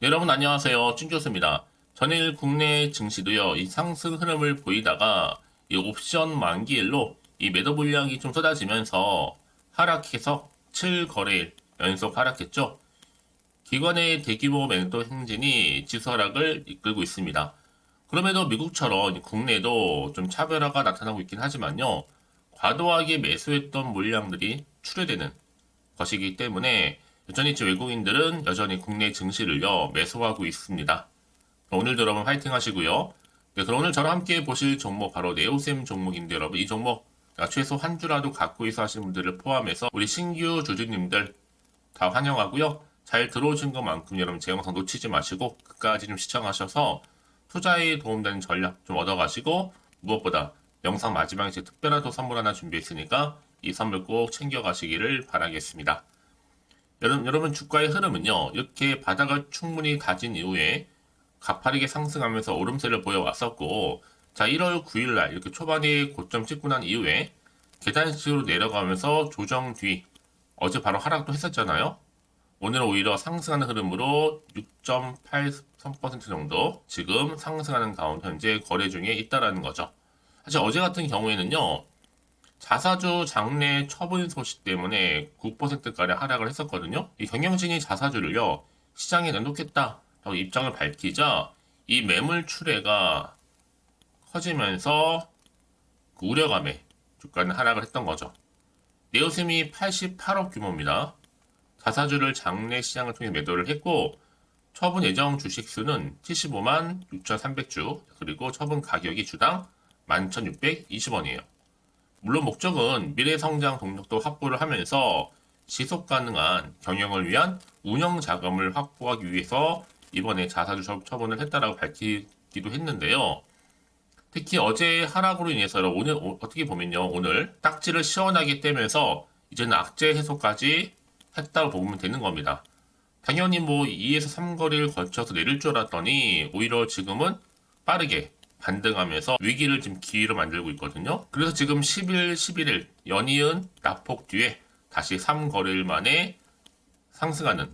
여러분 안녕하세요. 찐교수입니다. 전일 국내 증시도요, 이 상승 흐름을 보이다가 이 옵션 만기일로 이 매도 물량이 좀 쏟아지면서 하락해서 7거래일 연속 하락했죠. 기관의 대규모 매도 행진이 지수 하락을 이끌고 있습니다. 그럼에도 미국처럼 국내에도 좀 차별화가 나타나고 있긴 하지만요, 과도하게 매수했던 물량들이 출회되는 것이기 때문에 여전히 외국인들은 여전히 국내 증시를요 매수하고 있습니다. 오늘도 여러분 화이팅 하시고요. 네, 그럼 오늘 저랑 함께 보실 종목 바로 네오셈 종목인데 여러분 이 종목 최소 한 주라도 갖고 있어 하시는 분들을 포함해서 우리 신규 주주님들 다 환영하고요. 잘 들어오신 것만큼 여러분 제 영상 놓치지 마시고 끝까지 좀 시청하셔서 투자에 도움되는 전략 좀 얻어가시고 무엇보다 영상 마지막에 제 특별한 또 선물 하나 준비했으니까 이 선물 꼭 챙겨가시기를 바라겠습니다. 여러분 주가의 흐름은요 이렇게 바닥을 충분히 다진 이후에 가파르게 상승하면서 오름세를 보여왔었고, 자 1월 9일날 이렇게 초반에 고점 찍고 난 이후에 계단식으로 내려가면서 조정 뒤 어제 바로 하락도 했었잖아요. 오늘은 오히려 상승하는 흐름으로 6.83% 정도 지금 상승하는 가운데 현재 거래 중에 있다라는 거죠. 사실 어제 같은 경우에는요 자사주 장내 처분 소식 때문에 9%가량 하락을 했었거든요. 이 경영진이 자사주를요, 시장에 내놓겠다라고 입장을 밝히자 이 매물 출회가 커지면서 그 우려감에 주가는 하락을 했던 거죠. 네오셈이 88억 규모입니다. 자사주를 장내 시장을 통해 매도를 했고, 처분 예정 주식 수는 75만 6,300주, 그리고 처분 가격이 주당 11,620원이에요. 물론 목적은 미래 성장 동력도 확보를 하면서 지속 가능한 경영을 위한 운영 자금을 확보하기 위해서 이번에 자사주 처분을 했다라고 밝히기도 했는데요. 특히 어제 하락으로 인해서 오늘 어떻게 보면요, 오늘 딱지를 시원하게 떼면서 이제는 악재 해소까지 했다고 보면 되는 겁니다. 당연히 뭐 2에서 3거리를 거쳐서 내릴 줄 알았더니 오히려 지금은 빠르게 반등하면서 위기를 지금 기회로 만들고 있거든요. 그래서 지금 10일, 11일 연이은 낙폭 뒤에 다시 3거래일 만에 상승하는,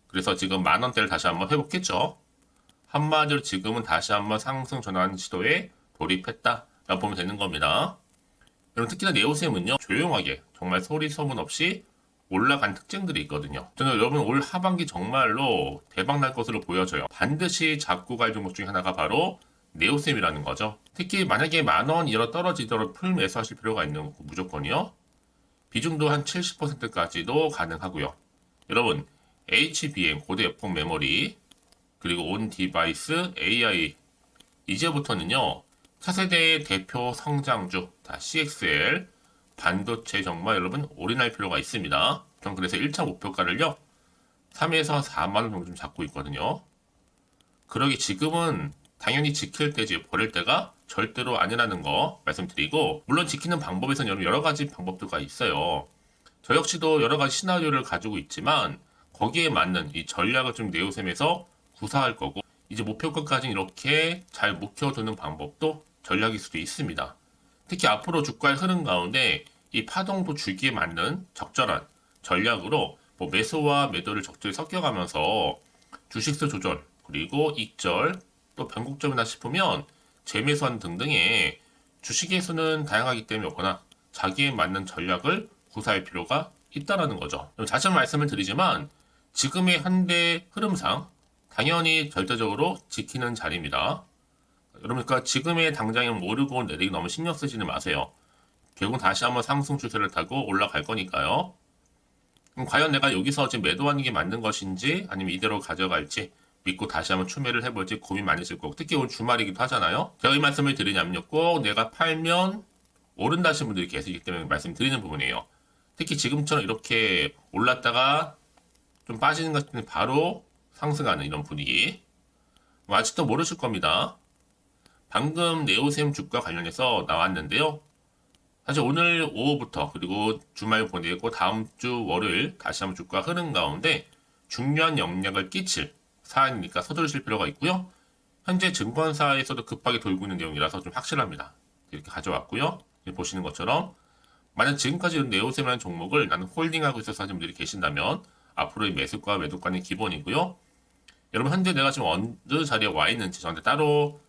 그래서 지금 만원대를 다시 한번 회복했죠. 한마디로 지금은 다시 한번 상승 전환 시도에 돌입했다라고 보면 되는 겁니다. 여러분 특히나 네오셈은요 조용하게 정말 소리 소문 없이 올라간 특징들이 있거든요. 저는 여러분 올 하반기 정말로 대박 날 것으로 보여져요. 반드시 잡고 갈 종목 중에 하나가 바로 네오셈이라는 거죠. 특히 만약에 만원 이하 떨어지도록 풀 매수하실 필요가 있는 거고 무조건이요. 비중도 한 70%까지도 가능하고요. 여러분 HBM 고대 역폭 메모리 그리고 온 디바이스 AI 이제부터는요 차세대의 대표 성장주 다 CXL 반도체 정말 여러분 올인할 필요가 있습니다. 전 그래서 1차 목표가를요 3에서 4만원 정도 좀 잡고 있거든요. 그러기 지금은 당연히 지킬 때지 버릴 때가 절대로 아니라는 거 말씀드리고, 물론 지키는 방법에서는 여러 가지 방법들가 있어요. 저 역시도 여러 가지 시나리오를 가지고 있지만 거기에 맞는 이 전략을 좀 네오셈에서 구사할 거고, 이제 목표가까지 이렇게 잘 묵혀두는 방법도 전략일 수도 있습니다. 특히 앞으로 주가의 흐름 가운데 이 파동도 주기에 맞는 적절한 전략으로 뭐 매수와 매도를 적절히 섞여가면서 주식수 조절 그리고 익절 또 변곡점이나 싶으면 재매수한 등등의 주식에서는 다양하기 때문에 없거나 자기에 맞는 전략을 구사할 필요가 있다라는 거죠. 다시 한번 말씀을 드리지만 지금의 현대 흐름상 당연히 절대적으로 지키는 자리입니다. 여러분 그러니까 지금의 당장에 오르고 내리기 너무 신경 쓰지는 마세요. 결국 다시 한번 상승 추세를 타고 올라갈 거니까요. 그럼 과연 내가 여기서 지금 매도하는 게 맞는 것인지 아니면 이대로 가져갈지 믿고 다시 한번 추매를 해볼지 고민 많이 했을 거고, 특히 오늘 주말이기도 하잖아요. 제가 이 말씀을 드리냐면요, 꼭 내가 팔면 오른다 하시는 분들이 계시기 때문에 말씀드리는 부분이에요. 특히 지금처럼 이렇게 올랐다가 좀 빠지는 것 같은 바로 상승하는 이런 분위기 아직도 모르실 겁니다. 방금 네오셈 주가 관련해서 나왔는데요. 사실 오늘 오후부터 그리고 주말 보내고 다음 주 월요일 다시 한번 주가 흐름 가운데 중요한 영향을 끼칠 사안이니까 서두르실 필요가 있고요. 현재 증권사에서도 급하게 돌고 있는 내용이라서 좀 확실합니다. 이렇게 가져왔고요. 보시는 것처럼 만약 지금까지 네오셈이라는 종목을 나는 홀딩하고 있어서 하시는 분들이 계신다면 앞으로의 매수과 매도가는 기본이고요. 여러분 현재 내가 지금 어느 자리에 와 있는지 저한테 따로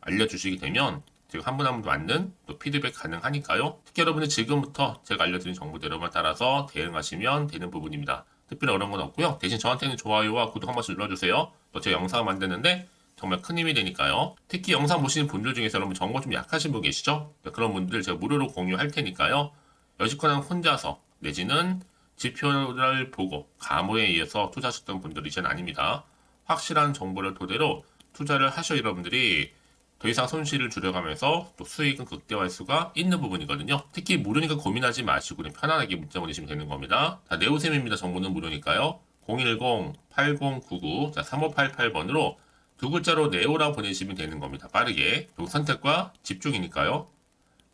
알려주시게 되면 제가 한 분 한 분 맞는 또 피드백 가능하니까요. 특히 여러분이 지금부터 제가 알려드린 정보들 여러분 따라서 대응하시면 되는 부분입니다. 특별히 어려운 건 없고요. 대신 저한테는 좋아요와 구독 한 번씩 눌러주세요. 또 제가 영상을 만드는데 정말 큰 힘이 되니까요. 특히 영상 보시는 분들 중에서 여러분 정보 좀 약하신 분 계시죠? 그런 분들 제가 무료로 공유할 테니까요. 여지껏 혼자서 내지는 지표를 보고 감호에 의해서 투자하셨던 분들이 이제는 아닙니다. 확실한 정보를 토대로 투자를 하셔 여러분들이 더 이상 손실을 줄여가면서 또 수익은 극대화할 수가 있는 부분이거든요. 특히 무료니까 고민하지 마시고 그냥 편안하게 문자 보내시면 되는 겁니다. 자, 네오셈입니다. 정보는 무료니까요. 010-8099 3588번으로 두 글자로 네오라 보내시면 되는 겁니다. 빠르게. 그리고 선택과 집중이니까요.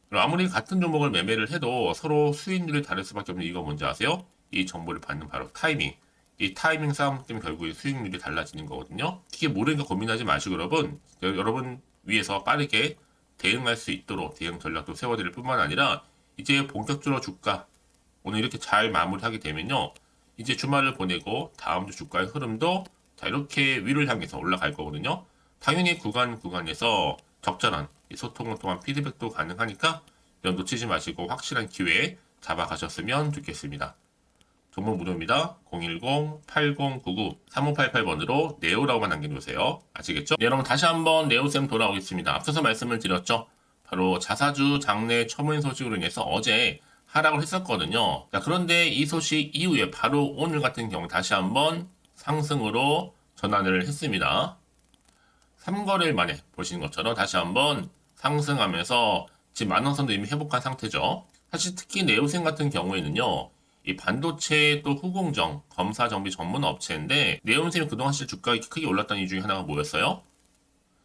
그럼 아무리 같은 종목을 매매를 해도 서로 수익률이 다를 수밖에 없는 이유가 뭔지 아세요? 이 정보를 받는 바로 타이밍. 이 타이밍 싸움 때문에 결국에 수익률이 달라지는 거거든요. 특히 모르니까 고민하지 마시고 여러분 위해서 빠르게 대응할 수 있도록 대응 전략도 세워드릴 뿐만 아니라 이제 본격적으로 주가 오늘 이렇게 잘 마무리하게 되면요. 이제 주말을 보내고 다음 주 주가의 흐름도 자 이렇게 위를 향해서 올라갈 거거든요. 당연히 구간에서 적절한 소통을 통한 피드백도 가능하니까 이런 놓치지 마시고 확실한 기회 잡아가셨으면 좋겠습니다. 정보 무료입니다. 010-8099-3588번으로 네오라고만 남겨주세요. 아시겠죠? 네, 여러분 다시 한번 네오쌤 돌아오겠습니다. 앞서서 말씀을 드렸죠. 바로 자사주 장내 처분 소식으로 인해서 어제 하락을 했었거든요. 자, 그런데 이 소식 이후에 바로 오늘 같은 경우 다시 한번 상승으로 전환을 했습니다. 3거래일 만에 보시는 것처럼 다시 한번 상승하면서 지금 만원선도 이미 회복한 상태죠. 사실 특히 네오셈 같은 경우에는요. 이 반도체 또 후공정, 검사 정비 전문 업체인데 네오셈이 그동안 사실 주가가 크게 올랐던 이유 중에 하나가 뭐였어요?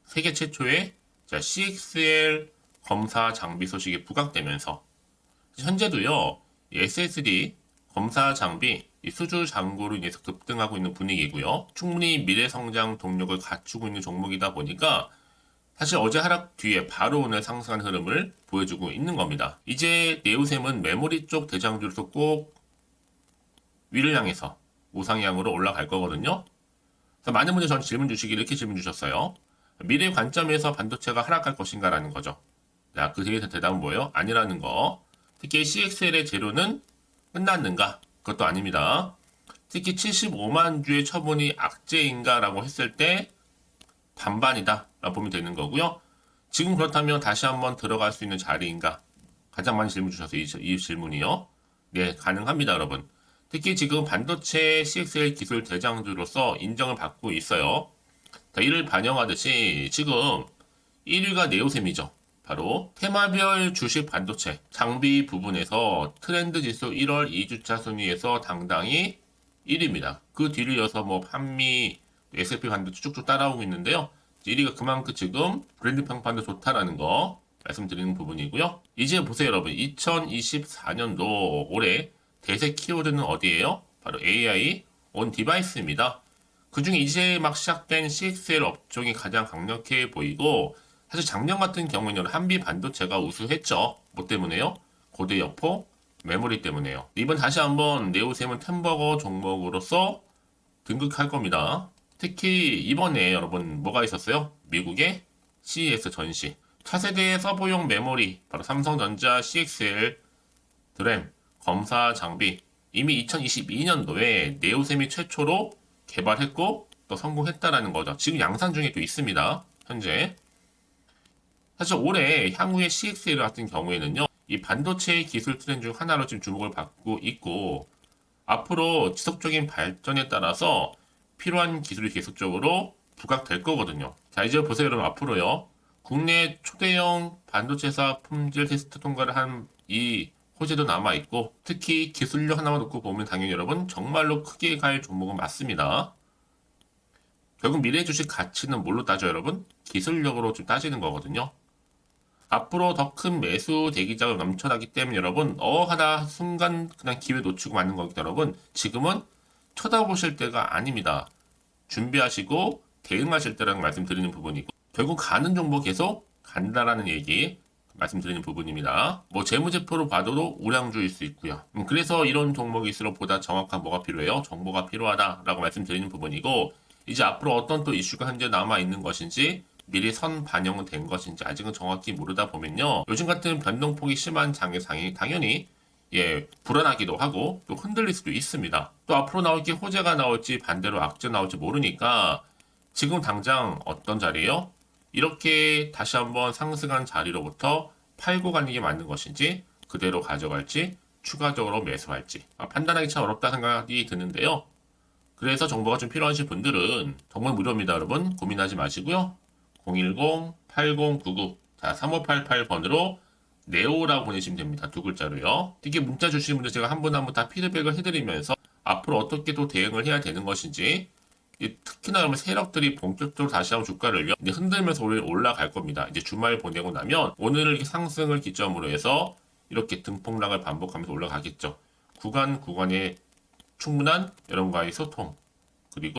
세계 최초의 CXL 검사 장비 소식이 부각되면서 현재도요. SSD 검사 장비 수주 잔고로 인해서 급등하고 있는 분위기고요. 충분히 미래 성장 동력을 갖추고 있는 종목이다 보니까 사실 어제 하락 뒤에 바로 오늘 상승한 흐름을 보여주고 있는 겁니다. 이제 네오셈은 메모리 쪽 대장주로서 꼭 위를 향해서 우상향으로 올라갈 거거든요. 그래서 많은 분들이 저한테 질문 주시기를 이렇게 질문 주셨어요. 미래 관점에서 반도체가 하락할 것인가라는 거죠. 자, 그 대답은 뭐예요? 아니라는 거. 특히 CXL의 재료는 끝났는가? 그것도 아닙니다. 특히 75만 주의 처분이 악재인가라고 했을 때 반반이다 라고 보면 되는 거고요. 지금 그렇다면 다시 한번 들어갈 수 있는 자리인가? 가장 많이 질문 주셔서 이 질문이요. 네, 가능합니다, 여러분. 특히 지금 반도체 CXL 기술 대장주로서 인정을 받고 있어요. 자, 이를 반영하듯이 지금 1위가 네오셈이죠. 바로 테마별 주식 반도체 장비 부분에서 트렌드 지수 1월 2주차 순위에서 당당히 1위입니다. 그 뒤를 이어서 뭐 판미, S&P 반도체 쭉쭉 따라오고 있는데요. 1위가 그만큼 지금 브랜드 평판도 좋다라는 거 말씀드리는 부분이고요. 이제 보세요 여러분. 2024년도 올해 대세 키워드는 어디예요? 바로 AI 온 디바이스입니다. 그 중에 이제 막 시작된 CXL 업종이 가장 강력해 보이고 사실 작년 같은 경우에는 한비 반도체가 우수했죠. 뭐 때문에요? 고대 여포 메모리 때문에요. 이번 다시 한번 네오셈은 템버거 종목으로서 등극할 겁니다. 특히 이번에 여러분 뭐가 있었어요? 미국의 CES 전시. 차세대 서버용 메모리 바로 삼성전자 CXL 드램 검사 장비 이미 2022년도에 네오셈이 최초로 개발했고 또 성공했다라는 거죠. 지금 양산 중에 또 있습니다. 현재. 사실 올해 향후의 CXL 같은 경우에는요. 이 반도체 기술 트렌드 중 하나로 지금 주목을 받고 있고 앞으로 지속적인 발전에 따라서 필요한 기술이 계속적으로 부각될 거거든요. 자, 이제 보세요, 여러분. 앞으로요. 국내 초대형 반도체사 품질 테스트 통과를 한 이 호재도 남아있고, 특히 기술력 하나만 놓고 보면 당연히 여러분, 정말로 크게 갈 종목은 맞습니다. 결국 미래 주식 가치는 뭘로 따져요, 여러분? 기술력으로 좀 따지는 거거든요. 앞으로 더 큰 매수 대기자가 넘쳐나기 때문에 여러분, 하나 순간 그냥 기회 놓치고 맞는 거기 때문에 여러분, 지금은 쳐다보실 때가 아닙니다. 준비하시고 대응하실 때라는 말씀드리는 부분이고 결국 가는 종목 계속 간다라는 얘기 말씀드리는 부분입니다. 뭐 재무제표로 봐도 우량주일 수 있고요. 그래서 이런 종목일수록 보다 정확한 뭐가 필요해요? 정보가 필요하다라고 말씀드리는 부분이고 이제 앞으로 어떤 또 이슈가 현재 남아 있는 것인지 미리 선 반영은 된 것인지 아직은 정확히 모르다 보면요. 요즘 같은 변동폭이 심한 장외상이 당연히 불안하기도 하고 또 흔들릴 수도 있습니다. 또 앞으로 나올 게 호재가 나올지 반대로 악재 나올지 모르니까 지금 당장 어떤 자리예요? 이렇게 다시 한번 상승한 자리로부터 팔고 가는 게 맞는 것인지 그대로 가져갈지 추가적으로 매수할지 판단하기 참 어렵다 생각이 드는데요. 그래서 정보가 좀 필요하신 분들은 정말 무료입니다, 여러분. 고민하지 마시고요. 010-8099 3588번으로 네오라고 보내시면 됩니다. 두 글자로요. 특히 문자 주시는 분들 제가 한 분 한 분 다 피드백을 해드리면서 앞으로 어떻게 또 대응을 해야 되는 것인지 특히나 그러면 세력들이 본격적으로 다시 한번 주가를요 이제 흔들면서 올라갈 겁니다. 이제 주말 보내고 나면 오늘 상승을 기점으로 해서 이렇게 등폭락을 반복하면서 올라가겠죠. 구간에 충분한 여러분과의 소통 그리고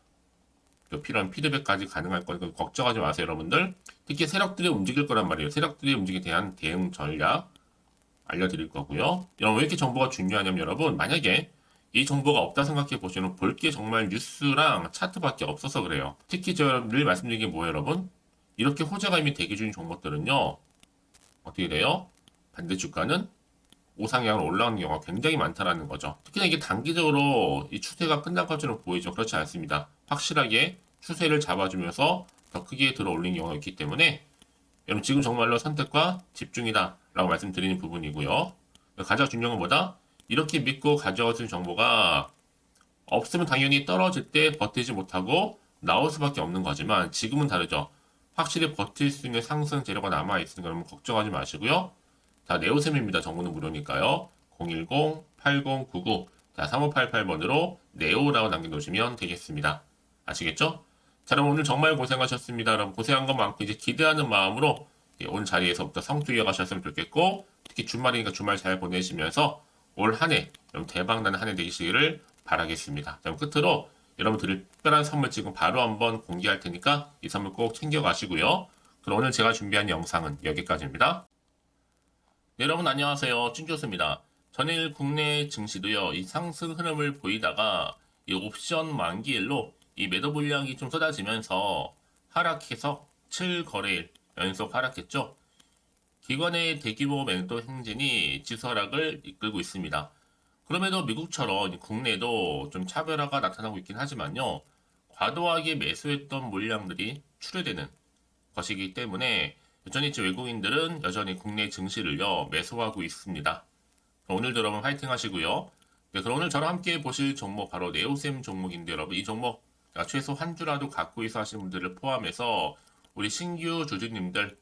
필요한 피드백까지 가능할 거니까 걱정하지 마세요, 여러분들. 특히 세력들이 움직일 거란 말이에요. 세력들이 움직임에 대한 대응 전략 알려드릴 거고요. 여러분 왜 이렇게 정보가 중요하냐면 여러분 만약에 이 정보가 없다 생각해 보시면 볼 게 정말 뉴스랑 차트밖에 없어서 그래요. 특히 제가 늘 말씀드린 게 뭐예요, 여러분? 이렇게 호재가 이미 대기 중인 종목들은요. 어떻게 돼요? 반대 주가는 우상향으로 올라오는 경우가 굉장히 많다라는 거죠. 특히나 이게 단기적으로 이 추세가 끝날 것처럼 보이죠. 그렇지 않습니다. 확실하게 추세를 잡아주면서 더 크게 들어 올린 경우가 있기 때문에 여러분 지금 정말로 선택과 집중이다 라고 말씀드리는 부분이고요. 가장 중요한 건 뭐다? 이렇게 믿고 가져가신 정보가 없으면 당연히 떨어질 때 버티지 못하고 나올 수밖에 없는 거지만 지금은 다르죠. 확실히 버틸 수 있는 상승 재료가 남아있으니까 여러분 걱정하지 마시고요. 자, 네오셈입니다. 정보는 무료니까요. 010-8099 3588번으로 네오라고 남겨놓으시면 되겠습니다. 아시겠죠? 자, 여러분 오늘 정말 고생하셨습니다. 여러분 고생한 것만큼 이제 기대하는 마음으로 오늘 자리에서부터 성투 이어가셨으면 좋겠고 특히 주말이니까 주말 잘 보내시면서 올 한 해 대박나는 한 해 되시기를 바라겠습니다. 자, 끝으로 여러분들 특별한 선물 지금 바로 한번 공개할 테니까 이 선물 꼭 챙겨가시고요. 그럼 오늘 제가 준비한 영상은 여기까지입니다. 네, 여러분 안녕하세요. 찐교수입니다. 전일 국내 증시도요, 이 상승 흐름을 보이다가 이 옵션 만기일로 이 매도 물량이 좀 쏟아지면서 하락해서 7거래일 연속 하락했죠. 기관의 대규모 매도 행진이 지수 하락을 이끌고 있습니다. 그럼에도 미국처럼 국내에도 좀 차별화가 나타나고 있긴 하지만요. 과도하게 매수했던 물량들이 출회되는 것이기 때문에 여전히 외국인들은 여전히 국내 증시를요 매수하고 있습니다. 오늘도 여러분 화이팅 하시고요. 네, 그럼 오늘 저랑 함께 보실 종목 바로 네오셈 종목인데 여러분 이 종목 최소 한 주라도 갖고 있어 하시는 분들을 포함해서 우리 신규 주주님들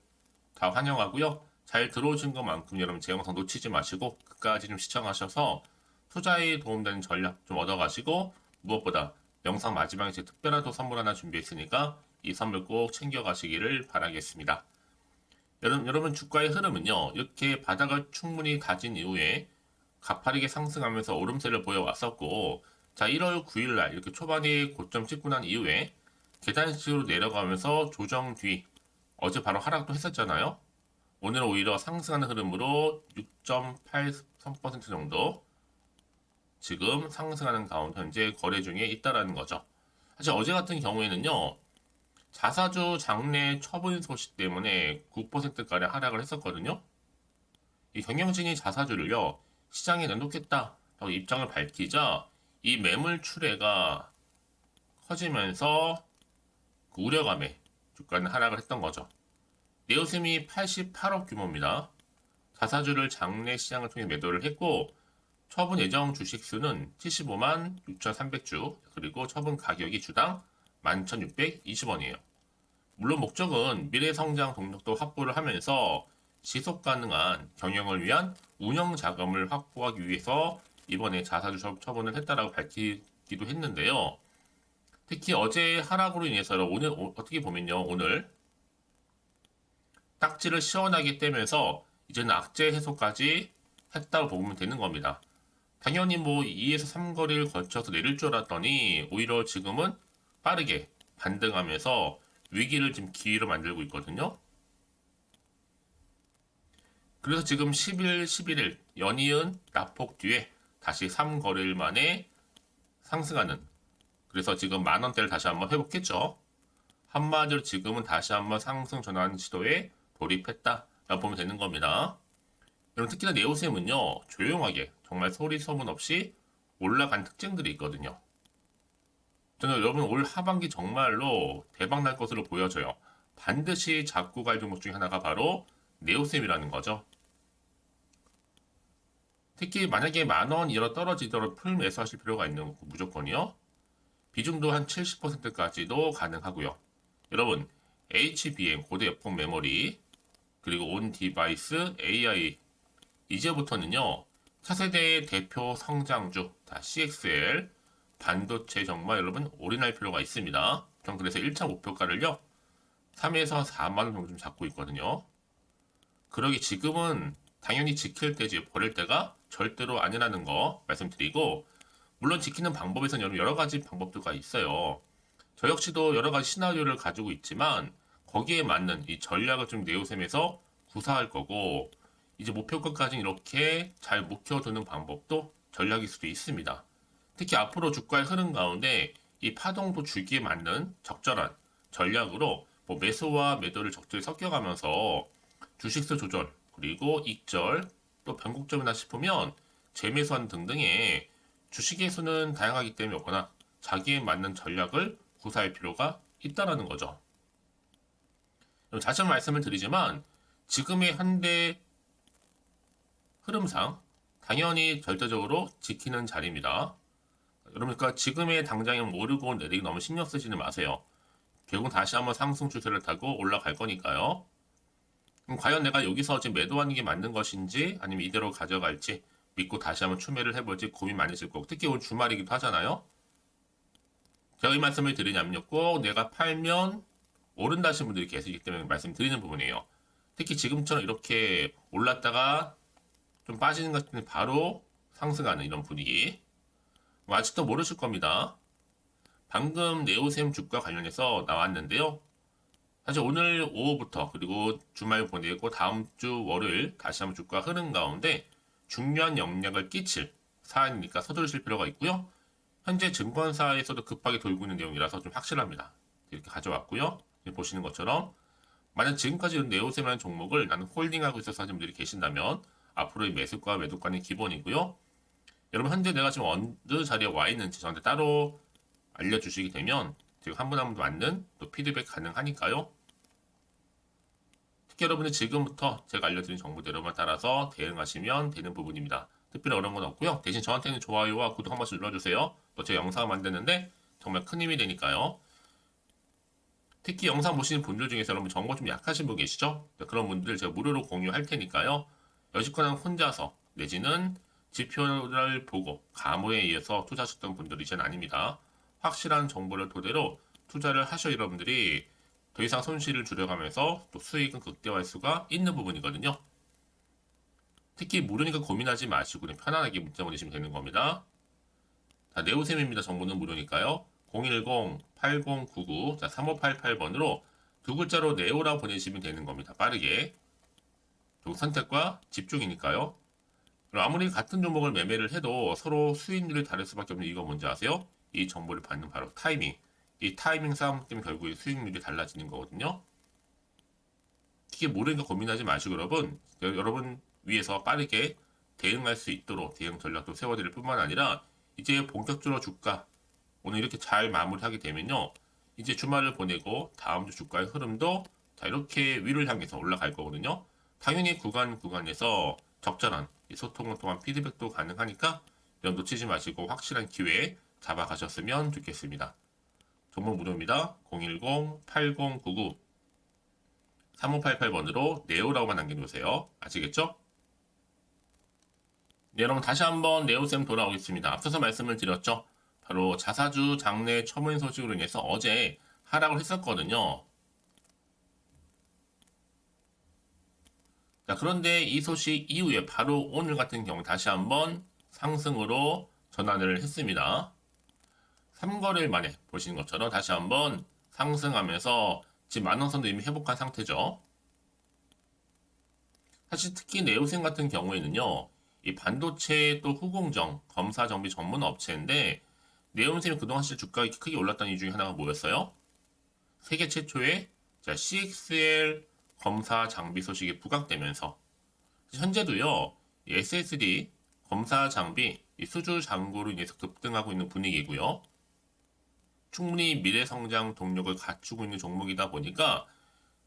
다 환영하고요. 잘 들어오신 것만큼 여러분 제 영상 놓치지 마시고 끝까지 좀 시청하셔서 투자에 도움되는 전략 좀 얻어가시고 무엇보다 영상 마지막에 제 특별한 또 선물 하나 준비했으니까 이 선물 꼭 챙겨가시기를 바라겠습니다. 여러분 주가의 흐름은요. 이렇게 바닥을 충분히 다진 이후에 가파르게 상승하면서 오름세를 보여왔었고 자 1월 9일 날 이렇게 초반에 고점 찍고 난 이후에 계단식으로 내려가면서 조정 뒤 어제 바로 하락도 했었잖아요. 오늘은 오히려 상승하는 흐름으로 6.83% 정도 지금 상승하는 가운데 현재 거래 중에 있다라는 거죠. 사실 어제 같은 경우에는요. 자사주 장내 처분 소식 때문에 9%가량 하락을 했었거든요. 이 경영진이 자사주를요. 시장에 내놓겠다라고 입장을 밝히자 이 매물 출회가 커지면서 그 우려감에 주가는 하락을 했던 거죠. 네오셈이 88억 규모입니다. 자사주를 장내 시장을 통해 매도를 했고 처분 예정 주식 수는 75만 6,300주 그리고 처분 가격이 주당 11,620원이에요. 물론 목적은 미래 성장 동력도 확보를 하면서 지속 가능한 경영을 위한 운영 자금을 확보하기 위해서 이번에 자사주 처분을 했다라고 밝히기도 했는데요. 특히 어제 하락으로 인해서 오늘 어떻게 보면요. 오늘 딱지를 시원하게 떼면서 이제는 악재 해소까지 했다고 보면 되는 겁니다. 당연히 뭐 2에서 3거리를 거쳐서 내릴 줄 알았더니 오히려 지금은 빠르게 반등하면서 위기를 지금 기회로 만들고 있거든요. 그래서 지금 10일, 11일 연이은 낙폭 뒤에 다시 3거래일 만에 상승하는 그래서 지금 만 원대를 다시 한번 회복했죠. 한마디로 지금은 다시 한번 상승 전환 시도에 돌입했다라고 보면 되는 겁니다. 여러분 특히나 네오셈은요 조용하게 정말 소리 소문 없이 올라간 특징들이 있거든요. 저는 여러분 올 하반기 정말로 대박 날 것으로 보여져요. 반드시 잡고 갈 종목 중에 하나가 바로 네오셈이라는 거죠. 특히 만약에 만 원 이러 떨어지도록 풀 매수하실 필요가 있는 거 무조건이요. 비중도 한 70%까지도 가능하고요. 여러분 HBM 고대 여폭 메모리 그리고 온 디바이스 AI 이제부터는요 차세대의 대표 성장주 다 CXL 반도체 정말 여러분 올인할 필요가 있습니다. 전 그래서 1차 목표가를요 3에서 4만 원 정도 좀 잡고 있거든요. 그러기 지금은 당연히 지킬 때지 버릴 때가 절대로 아니라는 거 말씀드리고 물론 지키는 방법에서는 여러 가지 방법들과 있어요. 저 역시도 여러 가지 시나리오를 가지고 있지만 거기에 맞는 이 전략을 좀 네오셈에서 구사할 거고 이제 목표가까지 이렇게 잘 묵혀두는 방법도 전략일 수도 있습니다. 특히 앞으로 주가의 흐름 가운데 이 파동도 주기에 맞는 적절한 전략으로 뭐 매수와 매도를 적절히 섞여가면서 주식수 조절 그리고 익절 또 변곡점이나 싶으면 재매수한 등등의 주식의 수는 다양하기 때문에 없거나 자기에 맞는 전략을 구사할 필요가 있다라는 거죠. 다시 한번 말씀을 드리지만 지금의 현대 흐름상 당연히 절대적으로 지키는 자리입니다. 그러니까 지금의 당장에 오르고 내리기 너무 신경 쓰지는 마세요. 결국 다시 한번 상승 추세를 타고 올라갈 거니까요. 그럼 과연 내가 여기서 지금 매도하는 게 맞는 것인지 아니면 이대로 가져갈지 믿고 다시 한번 추매를 해볼지 고민 많이 했을 거고 특히 오늘 주말이기도 하잖아요. 제가 이 말씀을 드리냐면요. 꼭 내가 팔면 오른다 하시는 분들이 계시기 때문에 말씀드리는 부분이에요. 특히 지금처럼 이렇게 올랐다가 좀 빠지는 것 같은 바로 상승하는 이런 분위기. 뭐 아직도 모르실 겁니다. 방금 네오셈 주가 관련해서 나왔는데요. 사실 오늘 오후부터 그리고 주말 보내고 다음 주 월요일 다시 한번 주가 흐름 가운데 중요한 영향을 끼칠 사안이니까 서두르실 필요가 있고요. 현재 증권사에서도 급하게 돌고 있는 내용이라서 좀 확실합니다. 이렇게 가져왔고요. 보시는 것처럼 만약 지금까지 네오셈이라는 종목을 나는 홀딩하고 있어서 하시는 분들이 계신다면 앞으로의 매수과 매도가는 기본이고요. 여러분 현재 내가 지금 어느 자리에 와 있는지 저한테 따로 알려주시게 되면 제가 한 분 한 분 맞는 또 피드백 가능하니까요. 특히 여러분이 지금부터 제가 알려드린 정보대로만 따라서 대응하시면 되는 부분입니다. 특별히 어려운 건 없고요. 대신 저한테는 좋아요와 구독 한 번씩 눌러주세요. 또 제 영상을 만드는데 정말 큰 힘이 되니까요. 특히 영상 보시는 분들 중에서 여러분 정보 좀 약하신 분 계시죠? 그런 분들 제가 무료로 공유할 테니까요. 여지껏 혼자서 내지는 지표를 보고 감호에 의해서 투자하셨던 분들이 이제는 아닙니다. 확실한 정보를 토대로 투자를 하셔 여러분들이 더 이상 손실을 줄여가면서 또 수익은 극대화할 수가 있는 부분이거든요. 특히 모르니까 고민하지 마시고 그냥 편안하게 문자 보내시면 되는 겁니다. 다 네오셈입니다. 정보는 무료니까요. 010-8099 3588번으로 두 글자로 네오라 보내시면 되는 겁니다. 빠르게. 선택과 집중이니까요. 그럼 아무리 같은 종목을 매매를 해도 서로 수익률이 다를 수밖에 없는 이유가 뭔지 아세요? 이 정보를 받는 바로 타이밍. 이 타이밍 싸움 때문에 결국에 수익률이 달라지는 거거든요. 특히 모르니까 고민하지 마시고 여러분 위해서 빠르게 대응할 수 있도록 대응 전략도 세워드릴 뿐만 아니라 이제 본격적으로 주가 오늘 이렇게 잘 마무리하게 되면요. 이제 주말을 보내고 다음 주 주가의 흐름도 자 이렇게 위를 향해서 올라갈 거거든요. 당연히 구간에서 적절한 소통을 통한 피드백도 가능하니까 이런 놓치지 마시고 확실한 기회 잡아가셨으면 좋겠습니다. 정보 무료입니다. 010-8099-3588번으로 네오라고만 남겨주세요. 아시겠죠? 네, 여러분 다시 한번 네오쌤 돌아오겠습니다. 앞서서 말씀을 드렸죠. 바로 자사주 장내 처분 소식으로 인해서 어제 하락을 했었거든요. 자, 그런데 이 소식 이후에 바로 오늘 같은 경우 다시 한번 상승으로 전환을 했습니다. 3거래일 만에 보시는 것처럼 다시 한번 상승하면서 지금 만원선도 이미 회복한 상태죠. 사실 특히 네오셈 같은 경우에는요. 이 반도체 또 후공정, 검사 정비 전문 업체인데 네오셈이 그동안 실제 주가가 크게 올랐던 이유 중에 하나가 뭐였어요? 세계 최초의 CXL 검사 장비 소식이 부각되면서 현재도요, 이 SSD 검사 장비 수주 잔고로 인해서 급등하고 있는 분위기고요. 충분히 미래 성장 동력을 갖추고 있는 종목이다 보니까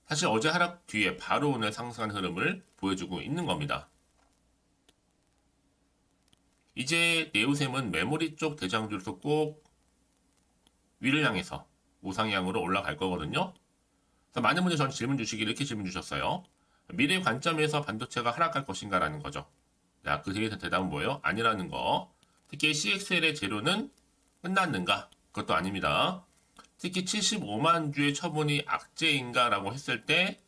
사실 어제 하락 뒤에 바로 오늘 상승한 흐름을 보여주고 있는 겁니다. 이제 네오셈은 메모리 쪽 대장주로서 꼭 위를 향해서 우상향으로 올라갈 거거든요. 그래서 많은 분들이 전 질문 주시기 이렇게 질문 주셨어요. 미래 관점에서 반도체가 하락할 것인가라는 거죠. 자, 그 대답은 뭐예요? 아니라는 거. 특히 CXL의 재료는 끝났는가? 그것도 아닙니다. 특히 75만 주의 처분이 악재인가라고 했을 때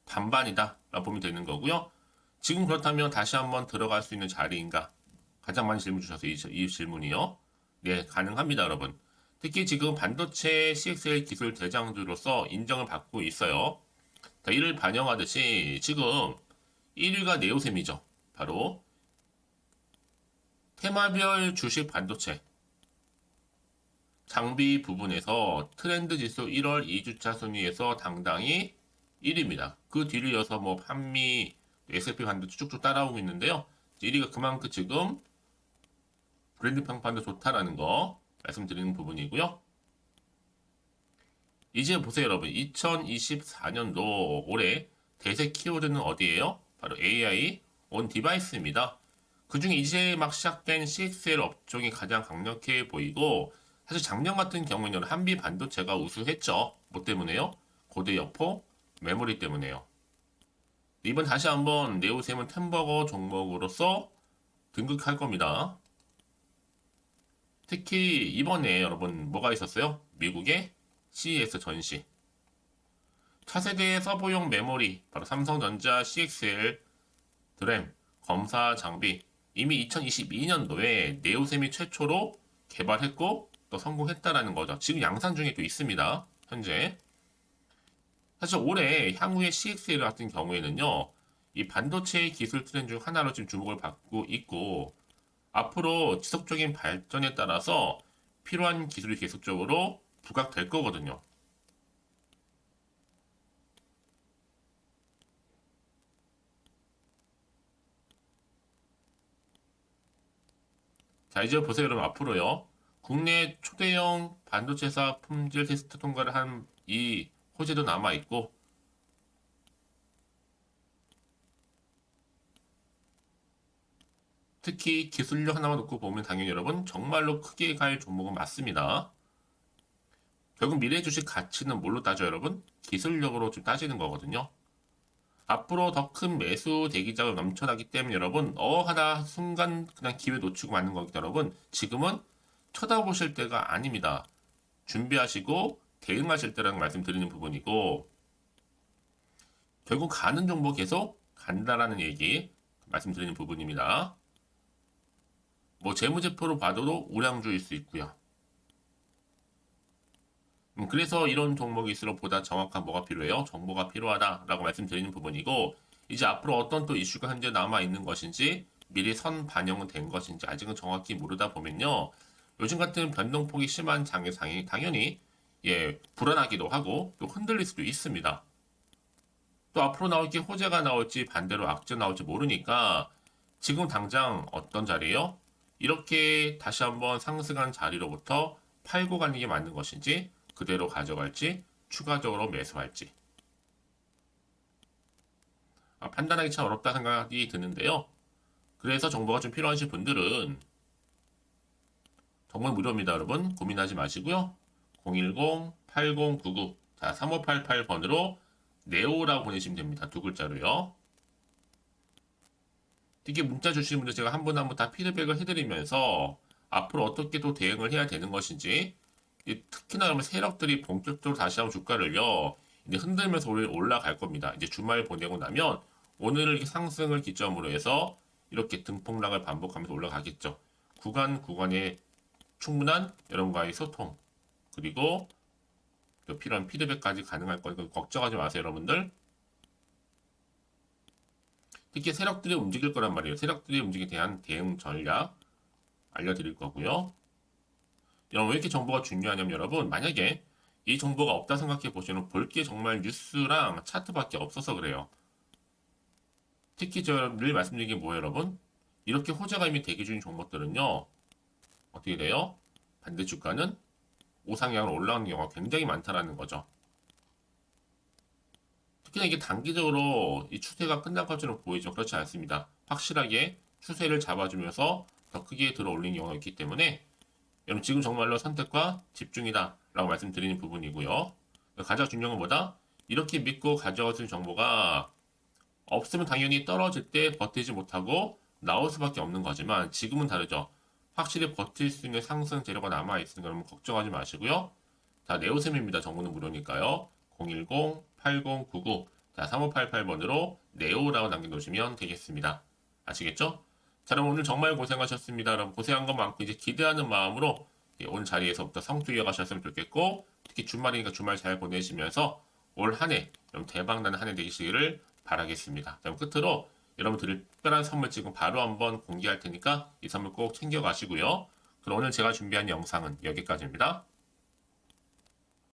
반반이다 라고 보면 되는 거고요. 지금 그렇다면 다시 한번 들어갈 수 있는 자리인가? 가장 많이 질문 주셔서 이 질문이요. 네, 가능합니다, 여러분. 특히 지금 반도체 CXL 기술 대장주로서 인정을 받고 있어요. 자, 이를 반영하듯이 지금 1위가 네오셈이죠. 바로 테마별 주식 반도체 장비 부분에서 트렌드 지수 1월 2주차 순위에서 당당히 1위입니다. 그 뒤를 이어서 뭐 판미, S&P 반도체 쭉쭉 따라오고 있는데요. 1위가 그만큼 지금 브랜드 평판도 좋다라는 거 말씀드리는 부분이고요. 이제 보세요, 여러분. 2024년도 올해 대세 키워드는 어디예요? 바로 AI 온 디바이스입니다. 그 중에 이제 막 시작된 CXL 업종이 가장 강력해 보이고, 사실 작년 같은 경우에는 한비 반도체가 우수했죠. 뭐 때문에요? 고대 여포 메모리 때문에요. 이번 다시 한번 네오셈은 템버거 종목으로서 등극할 겁니다. 특히 이번에 여러분 뭐가 있었어요? 미국의 CES 전시. 차세대 서버용 메모리, 바로 삼성전자 CXL 드램 검사 장비 이미 2022년도에 네오셈이 최초로 개발했고 또 성공했다라는 거죠. 지금 양산 중에 또 있습니다. 현재. 사실 올해 향후의 CXL 같은 경우에는요. 이 반도체 기술 트렌드 중 하나로 지금 주목을 받고 있고 앞으로 지속적인 발전에 따라서 필요한 기술이 계속적으로 부각될 거거든요. 자, 이제 보세요, 여러분. 앞으로요. 국내 초대형 반도체사 품질 테스트 통과를 한 이 호재도 남아있고, 특히 기술력 하나만 놓고 보면 당연히 여러분, 정말로 크게 갈 종목은 맞습니다. 결국 미래 주식 가치는 뭘로 따져 여러분? 기술력으로 좀 따지는 거거든요. 앞으로 더 큰 매수 대기자가 넘쳐나기 때문에 여러분 하다 순간 그냥 기회 놓치고 마는 거기 때문에 여러분 지금은 쳐다보실 때가 아닙니다. 준비하시고 대응하실 때라는 말씀 드리는 부분이고 결국 가는 종목 계속 간다라는 얘기 말씀드리는 부분입니다. 뭐 재무제표로 봐도 우량주일 수 있고요. 그래서 이런 종목일수록 보다 정확한 뭐가 필요해요? 정보가 필요하다라고 말씀드리는 부분이고 이제 앞으로 어떤 또 이슈가 현재 남아 있는 것인지 미리 선 반영은 된 것인지 아직은 정확히 모르다 보면요. 요즘 같은 변동폭이 심한 장세상이 당연히 불안하기도 하고 또 흔들릴 수도 있습니다. 또 앞으로 나올지 호재가 나올지 반대로 악재 나올지 모르니까 지금 당장 어떤 자리예요? 이렇게 다시 한번 상승한 자리로부터 팔고 가는 게 맞는 것인지 그대로 가져갈지 추가적으로 매수할지 판단하기 참 어렵다 생각이 드는데요. 그래서 정보가 좀 필요하신 분들은 정말 무료입니다, 여러분. 고민하지 마시고요. 010-8099 자, 3588번으로 네오라고 보내시면 됩니다. 두 글자로요. 특히 문자 주시는 분들 제가 한 분 한 분 다 피드백을 해드리면서 앞으로 어떻게 또 대응을 해야 되는 것인지 특히나 그러면 세력들이 본격적으로 다시 한번 주가를요 이제 흔들면서 올라갈 겁니다. 이제 주말 보내고 나면 오늘 상승을 기점으로 해서 이렇게 등폭락을 반복하면서 올라가겠죠. 구간에 충분한 여러분과의 소통 그리고 필요한 피드백까지 가능할 거니까 걱정하지 마세요, 여러분들. 특히 세력들이 움직일 거란 말이에요. 세력들이 움직임에 대한 대응 전략 알려드릴 거고요. 여러분 왜 이렇게 정보가 중요하냐면 여러분 만약에 이 정보가 없다 생각해 보시면 볼 게 정말 뉴스랑 차트밖에 없어서 그래요. 특히 저 늘 말씀드린 게 뭐예요, 여러분? 이렇게 호재가 이미 대기 중인 종목들은요, 어떻게 돼요? 반대 주가는 우상향으로 올라가는 경우가 굉장히 많다라는 거죠. 특히나 이게 단기적으로 이 추세가 끝날 것처럼 보이죠. 그렇지 않습니다. 확실하게 추세를 잡아주면서 더 크게 들어 올린 경우가 있기 때문에 여러분 지금 정말로 선택과 집중이다 라고 말씀드리는 부분이고요. 가장 중요한 건 뭐다? 이렇게 믿고 가져가신 정보가 없으면 당연히 떨어질 때 버티지 못하고 나올 수밖에 없는 거지만 지금은 다르죠. 확실히 버틸 수 있는 상승 재료가 남아있으니까 여러분 걱정하지 마시고요. 자, 네오셈입니다. 정보는 무료니까요. 010-8099 자, 3588번으로 네오라고 남겨놓으시면 되겠습니다. 아시겠죠? 자, 그럼 오늘 정말 고생하셨습니다. 여러분 고생한 것 많고 이제 기대하는 마음으로 오늘 자리에서부터 성투 이어가셨으면 좋겠고 특히 주말이니까 주말 잘 보내시면서 올 한 해 대박나는 한 해 되시기를 바라겠습니다. 자, 그럼 끝으로 여러분들 특별한 선물 지금 바로 한번 공개할 테니까 이 선물 꼭 챙겨가시고요. 그럼 오늘 제가 준비한 영상은 여기까지입니다.